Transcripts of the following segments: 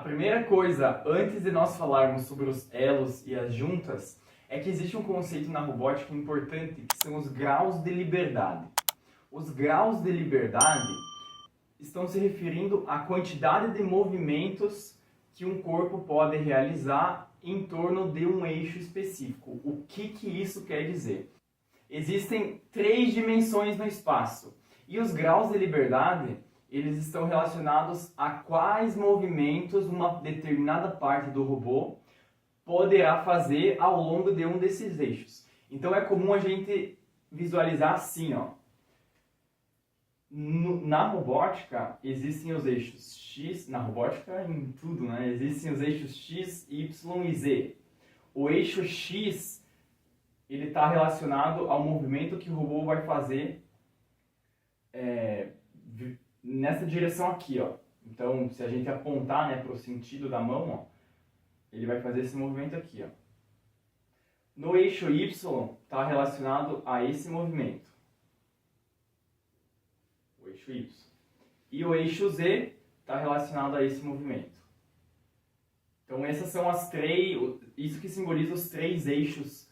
primeira coisa, antes de nós falarmos sobre os elos e as juntas, é que existe um conceito na robótica importante, que são os graus de liberdade. Os graus de liberdade estão se referindo à quantidade de movimentos que um corpo pode realizar em torno de um eixo específico. O que isso quer dizer? Existem 3 dimensões no espaço, e os graus de liberdade eles estão relacionados a quais movimentos uma determinada parte do robô poderá fazer ao longo de um desses eixos. Então é comum a gente visualizar assim, ó. Na robótica existem os eixos X, na robótica em tudo, né? Existem os eixos X, Y e Z. O eixo X ele está relacionado ao movimento que o robô vai fazer nessa direção aqui, ó. Então, se a gente apontar, né, para o sentido da mão, ó, ele vai fazer esse movimento aqui, ó. No eixo Y está relacionado a esse movimento, o eixo Y. E o eixo Z está relacionado a esse movimento. Então, essas são as 3, isso que simboliza os 3 eixos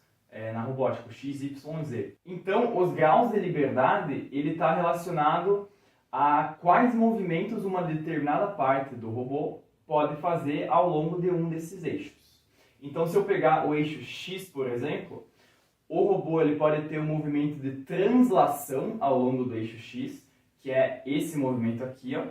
na robótica, o X, Y e Z. Então, os graus de liberdade, ele está relacionado a quais movimentos uma determinada parte do robô pode fazer ao longo de um desses eixos. Então, se eu pegar o eixo X, por exemplo, o robô ele pode ter um movimento de translação ao longo do eixo X, que é esse movimento aqui, ó,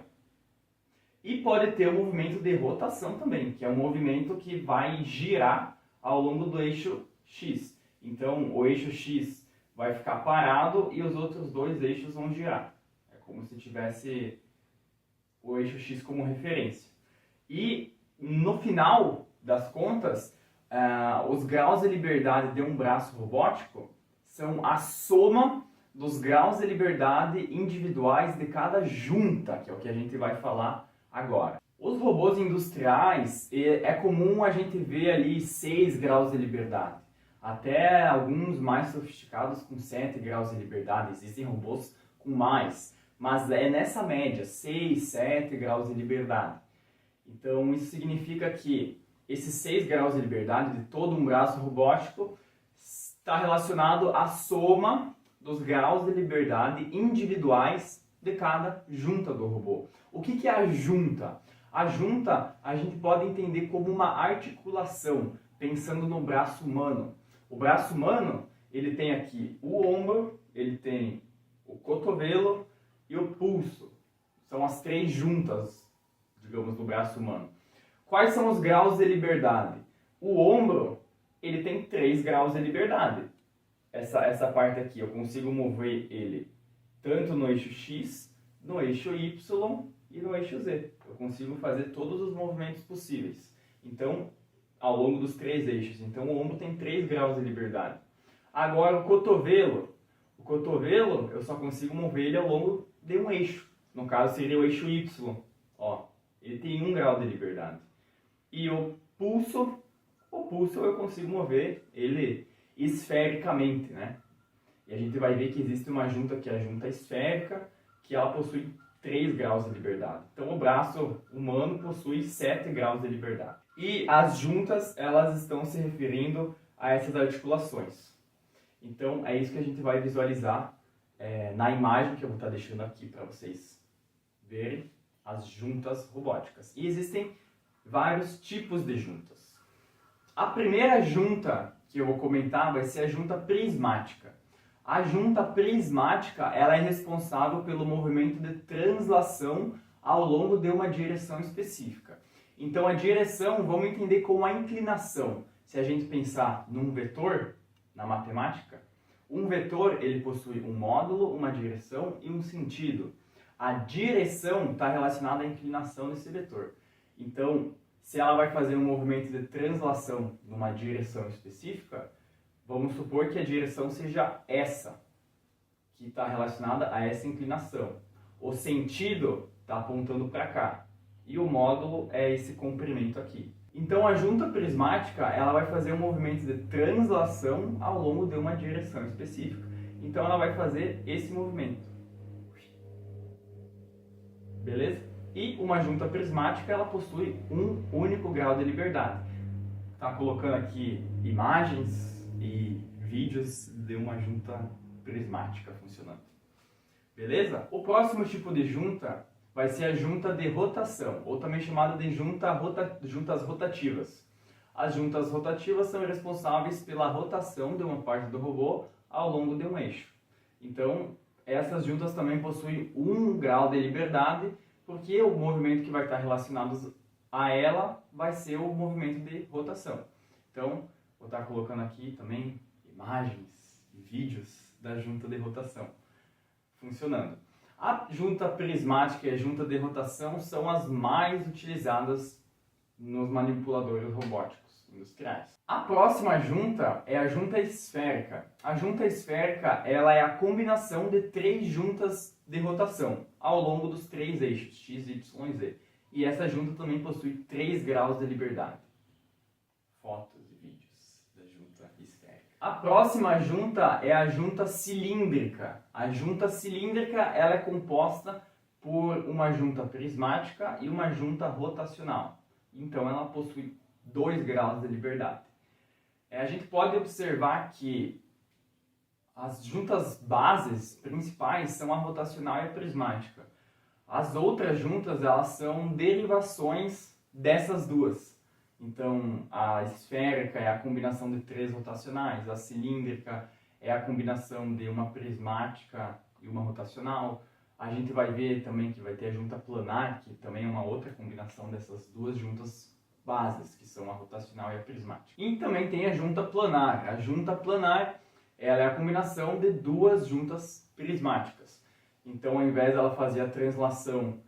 e pode ter um movimento de rotação também, que é um movimento que vai girar ao longo do eixo X. Então, o eixo X vai ficar parado e os outros 2 eixos vão girar. É como se tivesse o eixo X como referência. E, no final das contas, os graus de liberdade de um braço robótico são a soma dos graus de liberdade individuais de cada junta, que é o que a gente vai falar agora. Os robôs industriais, é comum a gente ver ali 6 graus de liberdade. Até alguns mais sofisticados com 7 graus de liberdade. Existem robôs com mais, mas é nessa média, 6, 7 graus de liberdade. Então isso significa que esses 6 graus de liberdade de todo um braço robótico está relacionado à soma dos graus de liberdade individuais de cada junta do robô. O que é a junta? A junta a gente pode entender como uma articulação, pensando no braço humano. O braço humano, ele tem aqui o ombro, ele tem o cotovelo e o pulso. São as 3 juntas, digamos, do braço humano. Quais são os graus de liberdade? O ombro, ele tem 3 graus de liberdade. Essa parte aqui, eu consigo mover ele tanto no eixo X, no eixo Y e no eixo Z. Eu consigo fazer todos os movimentos possíveis. Então, ao longo dos 3 eixos. Então, o ombro tem 3 graus de liberdade. Agora, o cotovelo eu só consigo mover ele ao longo de um eixo. No caso, seria o eixo Y. Ó, ele tem 1 grau de liberdade. E o pulso eu consigo mover ele esfericamente, né? E a gente vai ver que existe uma junta que é a junta esférica, que ela possui 3 graus de liberdade. Então, o braço humano possui 7 graus de liberdade. E as juntas, elas estão se referindo a essas articulações. Então, é isso que a gente vai visualizar na imagem que eu vou estar deixando aqui para vocês verem, as juntas robóticas. E existem vários tipos de juntas. A primeira junta que eu vou comentar vai ser a junta prismática. A junta prismática, ela é responsável pelo movimento de translação ao longo de uma direção específica. Então, a direção, vamos entender como a inclinação. Se a gente pensar num vetor, na matemática, um vetor ele possui um módulo, uma direção e um sentido. A direção está relacionada à inclinação desse vetor. Então, se ela vai fazer um movimento de translação numa direção específica, vamos supor que a direção seja essa, que está relacionada a essa inclinação. O sentido está apontando para cá. E o módulo é esse comprimento aqui. Então a junta prismática ela vai fazer um movimento de translação ao longo de uma direção específica. Então ela vai fazer esse movimento. Beleza? E uma junta prismática, ela possui um único grau de liberdade. Tá colocando aqui imagens e vídeos de uma junta prismática funcionando. Beleza? O próximo tipo de junta vai ser a junta de rotação, ou também chamada de juntas rotativas. As juntas rotativas são responsáveis pela rotação de uma parte do robô ao longo de um eixo. Então, essas juntas também possuem um grau de liberdade, porque o movimento que vai estar relacionado a ela vai ser o movimento de rotação. Então, vou estar colocando aqui também imagens e vídeos da junta de rotação funcionando. A junta prismática e a junta de rotação são as mais utilizadas nos manipuladores robóticos industriais. A próxima junta é a junta esférica. A junta esférica, ela é a combinação de 3 juntas de rotação ao longo dos 3 eixos, x, y e z. E essa junta também possui 3 graus de liberdade. Fotos e vídeos da junta esférica. A próxima junta é a junta cilíndrica. A junta cilíndrica, ela é composta por uma junta prismática e uma junta rotacional. Então ela possui 2 graus de liberdade. A gente pode observar que as juntas bases principais são a rotacional e a prismática. As outras juntas, elas são derivações dessas duas. Então, a esférica é a combinação de 3 rotacionais, a cilíndrica é a combinação de uma prismática e uma rotacional. A gente vai ver também que vai ter a junta planar, que também é uma outra combinação dessas duas juntas bases, que são a rotacional e a prismática. E também tem a junta planar. A junta planar, ela é a combinação de 2 juntas prismáticas. Então, ao invés dela fazer a translação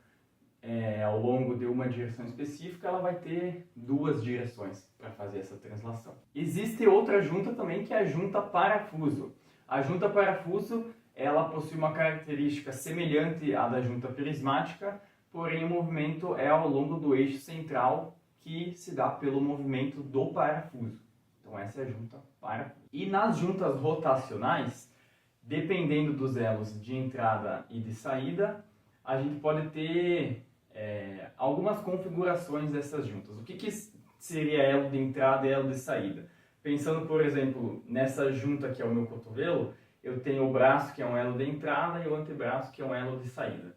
ao longo de uma direção específica, ela vai ter 2 direções para fazer essa translação. Existe outra junta também, que é a junta parafuso. A junta parafuso, ela possui uma característica semelhante à da junta prismática, porém o movimento é ao longo do eixo central, que se dá pelo movimento do parafuso. Então essa é a junta parafuso. E nas juntas rotacionais, dependendo dos elos de entrada e de saída, a gente pode ter algumas configurações dessas juntas. O que seria elo de entrada e elo de saída? Pensando, por exemplo, nessa junta que é o meu cotovelo, eu tenho o braço que é um elo de entrada e o antebraço que é um elo de saída,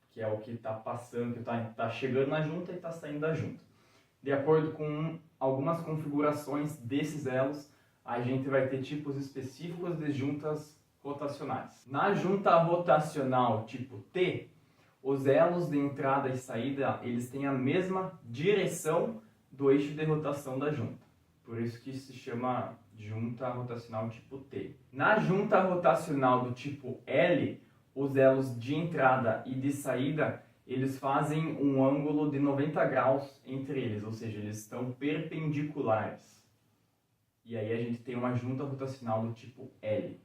que é o que está passando, que está chegando na junta e está saindo da junta. De acordo com algumas configurações desses elos, a gente vai ter tipos específicos de juntas rotacionais. Na junta rotacional tipo T, os elos de entrada e saída, eles têm a mesma direção do eixo de rotação da junta. Por isso que se chama junta rotacional tipo T. Na junta rotacional do tipo L, os elos de entrada e de saída, eles fazem um ângulo de 90 graus entre eles, ou seja, eles estão perpendiculares. E aí a gente tem uma junta rotacional do tipo L.